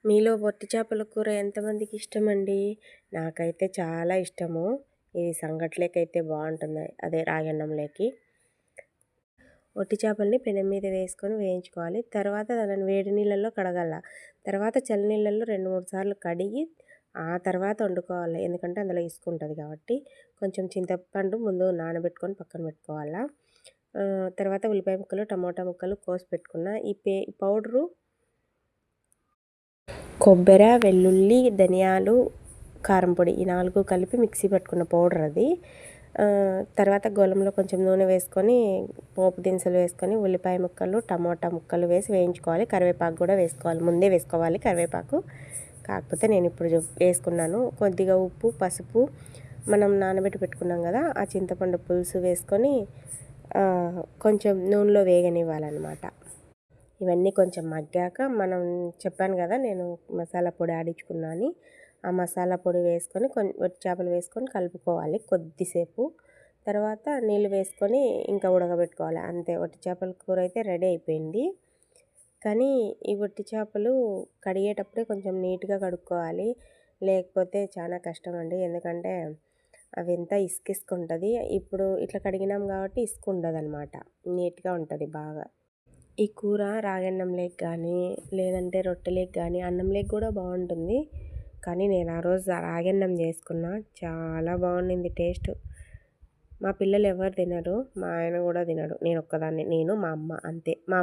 మీలో వట్టి చేపల కూర ఎంతమందికి ఇష్టమండి? నాకైతే చాలా ఇష్టము. ఇది సంగట్లోకైతే బావుంటుంది. అదే రాగన్నంలోకి. వట్టి చేపల్ని పెనం మీద వేసుకొని వేయించుకోవాలి. తర్వాత దానిని వేడి నీళ్ళల్లో కడగాల. తర్వాత చల్ల నీళ్ళల్లో 2, 3 సార్లు కడిగి ఆ తర్వాత వండుకోవాలి. ఎందుకంటే అందులో ఇసుకుంటది కాబట్టి. కొంచెం చింతపండు ముందు నానబెట్టుకొని పక్కన పెట్టుకోవాలా. తర్వాత ఉల్లిపాయ ముక్కలు, టమోటా ముక్కలు కోసి పెట్టుకున్న ఈ పౌడరు కొబ్బరి, వెల్లుల్లి, ధనియాలు, కారం పొడి ఈ 4 కలిపి మిక్సీ పట్టుకున్న పౌడర్ అది. తర్వాత గోలంలో కొంచెం నూనె వేసుకొని పోపు దినుసులు వేసుకొని ఉల్లిపాయ ముక్కలు, టమోటా ముక్కలు వేసి వేయించుకోవాలి. కరివేపాకు కూడా వేసుకోవాలి. ముందే వేసుకోవాలి కరివేపాకు. కాకపోతే నేను ఇప్పుడు వేసుకున్నాను. కొద్దిగా ఉప్పు, పసుపు, మనం నానబెట్టి పెట్టుకున్నాం కదా ఆ చింతపండు పులుసు వేసుకొని కొంచెం నూనెలో వేగనివ్వాలన్నమాట. ఇవన్నీ కొంచెం మగ్గాక మనం చెప్పాను కదా నేను మసాలా పొడి ఆడించుకున్నా అని, ఆ మసాలా పొడి వేసుకొని వట్టి చేపలు వేసుకొని కలుపుకోవాలి కొద్దిసేపు. తర్వాత నీళ్ళు వేసుకొని ఇంకా ఉడకబెట్టుకోవాలి. అంతే, వట్టి చేపల కూర అయితే రెడీ అయిపోయింది. కానీ ఈ వట్టి చేపలు కడిగేటప్పుడే కొంచెం నీట్గా కడుక్కోవాలి, లేకపోతే చాలా కష్టం అండి. ఎందుకంటే అవి ఎంత ఇసుకుంటుంది. ఇప్పుడు ఇట్లా కడిగినాం కాబట్టి ఇసుక ఉండదన్నమాట, నీట్గా ఉంటుంది బాగా. ఈ కూర రాగన్నంలోకి కానీ లేదంటే రొట్టెలోకి కానీ అన్నంలోకి కూడా బాగుంటుంది. కానీ నేను ఆ రోజు రాగన్నం చేసుకున్నా, చాలా బాగుండింది టేస్ట్. మా పిల్లలు ఎవరు తినరు, మా ఆయన కూడా తినడు. నేను ఒక్కదాన్ని, నేను మా అమ్మ అంతే. మా